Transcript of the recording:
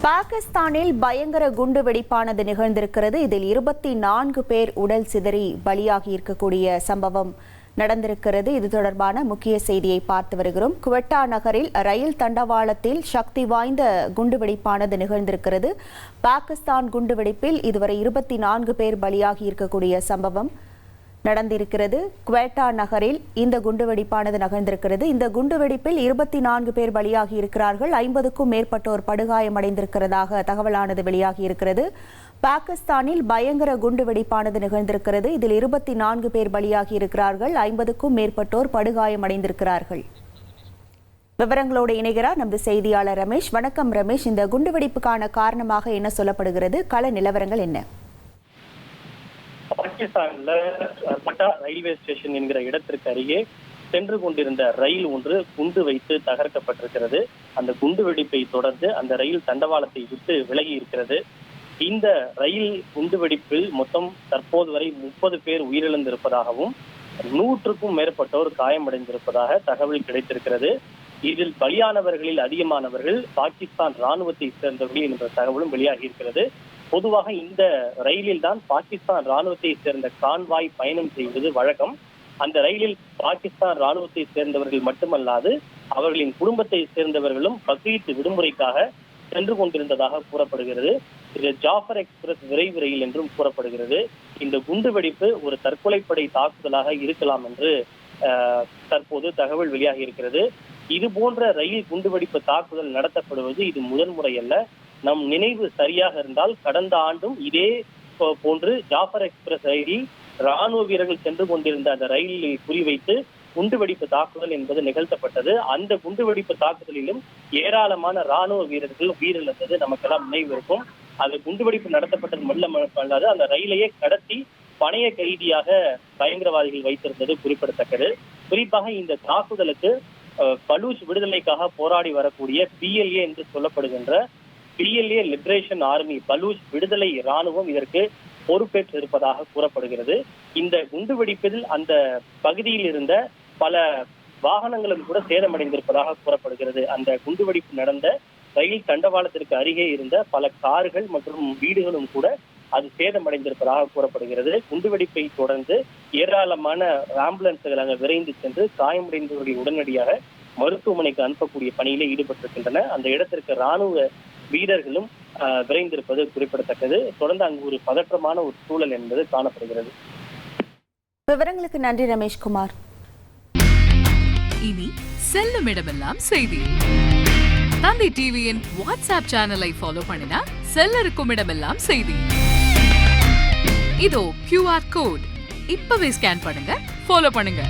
பாகிஸ்தானில் பயங்கர குண்டு வெடிப்பானது நிகழ்ந்திருக்கிறது. இதில் 24 பேர் உடல் சிதறி பலியாகி இருக்கக்கூடிய சம்பவம் நடந்திருக்கிறது. இது தொடர்பான முக்கிய செய்தியை பார்த்து வருகிறோம். குவெட்டா நகரில் ரயில் தண்டவாளத்தில் சக்தி வாய்ந்த குண்டுவெடிப்பானது நிகழ்ந்திருக்கிறது. பாகிஸ்தான் குண்டுவெடிப்பில் இதுவரை 24 பேர் பலியாகி இருக்கக்கூடிய சம்பவம் நடந்திருக்கிறது. குவெட்டா நகரில் இந்த குண்டுவெடிப்பானது நிகழ்ந்திருக்கிறது. இந்த குண்டுவெடிப்பில் 24 பேர் பலியாகி இருக்கிறார்கள். 50க்கும் மேற்பட்டோர் படுகாயமடைந்திருக்கிறதாக தகவலானது வெளியாகி இருக்கிறது. பாகிஸ்தானில் பயங்கர குண்டுவெடிப்பானது நிகழ்ந்திருக்கிறது. இதில் 24 பேர் பலியாகி இருக்கிறார்கள். 50க்கும் மேற்பட்டோர் படுகாயமடைந்திருக்கிறார்கள். விவரங்களோடு இணைகிறார் நமது செய்தியாளர் ரமேஷ். வணக்கம் ரமேஷ். இந்த குண்டுவெடிப்புக்கான காரணமாக என்ன சொல்லப்படுகிறது? கள நிலவரங்கள் என்ன? பாகிஸ்தான்ல பட்டா ரயில்வே ஸ்டேஷன் என்கிற இடத்திற்கு அருகே சென்று கொண்டிருந்த ரயில் ஒன்று குண்டு வைத்து தகர்க்கப்பட்டிருக்கிறது. அந்த குண்டு வெடிப்பை தொடர்ந்து அந்த ரயில் தண்டவாளத்தை விட்டு விலகி இருக்கிறது. இந்த ரயில் குண்டுவெடிப்பில் மொத்தம் தற்போது வரை 30 பேர் உயிரிழந்திருப்பதாகவும் 100க்கும் மேற்பட்டோர் காயமடைந்திருப்பதாக தகவல் கிடைத்திருக்கிறது. இதில் பலியானவர்களில் அதிகமானவர்கள் பாகிஸ்தான் ராணுவத்தை சேர்ந்தவர்கள் என்ற தகவலும் வெளியாகி இருக்கிறது. பொதுவாக இந்த ரயிலில் தான் பாகிஸ்தான் ராணுவத்தை சேர்ந்த கான்வாய் பயணம் செய்வது வழக்கம். அந்த ரயிலில் பாகிஸ்தான் ராணுவத்தை சேர்ந்தவர்கள் மட்டுமல்லாது அவர்களின் குடும்பத்தை சேர்ந்தவர்களும் பக்ரீத் விடுமுறைக்காக சென்று கொண்டிருந்ததாக கூறப்படுகிறது. இது ஜாஃபர் எக்ஸ்பிரஸ் விரைவு ரயில் என்றும் கூறப்படுகிறது. இந்த குண்டுவெடிப்பு ஒரு தற்கொலைப்படை தாக்குதலாக இருக்கலாம் என்று தற்போது தகவல் வெளியாகி இருக்கிறது. இது போன்ற ரயில் குண்டுவெடிப்பு தாக்குதல் நடத்தப்படுவது இது முதன்முறை அல்ல. நம் நினைவு சரியாக இருந்தால் கடந்த ஆண்டும் இதே போன்று ஜாஃபர் எக்ஸ்பிரஸ் ரயிலில் ராணுவ வீரர்கள் சென்று கொண்டிருந்த அந்த ரயிலை குறிவைத்து குண்டுவெடிப்பு தாக்குதல் என்பது நிகழ்த்தப்பட்டது. அந்த குண்டுவெடிப்பு தாக்குதலிலும் ஏராளமான ராணுவ வீரர்கள் உயிரிழந்தது நமக்கெல்லாம் நினைவு இருக்கும். அது குண்டுவெடிப்பு நடத்தப்பட்டது மட்டுமல்லாது அந்த ரயிலையே கடத்தி பணைய கைதியாக பயங்கரவாதிகள் வைத்திருந்தது குறிப்பிடத்தக்கது. குறிப்பாக இந்த தாக்குதலுக்கு பலூச் விடுதலைக்காக போராடி வரக்கூடிய PLA என்று சொல்லப்படுகின்ற PLA லிபரேஷன் ஆர்மி, பலூச் விடுதலை ராணுவம் இதற்கு பொறுப்பேற்று இருப்பதாக கூறப்படுகிறது. இந்த குண்டுவெடிப்பில் அந்த பகுதியில் இருந்த பல வாகனங்களும் கூட சேதமடைந்திருப்பதாக கூறப்படுகிறது. அந்த குண்டுவெடிப்பு நடந்த ரயில் தண்டவாளத்திற்கு அருகே இருந்த பல கார்கள் மற்றும் வீடுகளும் கூட அது சேதமடைந்திருப்பதாக கூறப்படுகிறது. குண்டுவெடிப்பை தொடர்ந்து ஏராளமான ஆம்புலன்ஸ்கள் அங்கு விரைந்து சென்று காயமடைந்தவர்களை உடனடியாக மருத்துவமனைக்கு அனுப்பக்கூடிய பணியிலே ஈடுபட்டிருக்கின்றன. அந்த இடத்திற்கு ராணுவ வீரர்களும் விரைந்திருப்பது குறிப்பிடத்தக்கது. தொடர்ந்து அங்கு ஒரு பதற்றமான ஒரு சூழல் என்பது காணப்படுகிறது. விவரங்களுக்கு நன்றி ரமேஷ்குமார். இனி செல்லும் இடமெல்லாம் செய்தி. தந்தை டிவியின் வாட்ஸ்அப் சேனலை ஃபாலோ பண்ணினா செல்ல இருக்கும் இடமெல்லாம் செய்தி. இதோ QR கோட் இப்பவே ஸ்கேன் பண்ணுங்க, ஃபாலோ பண்ணுங்க.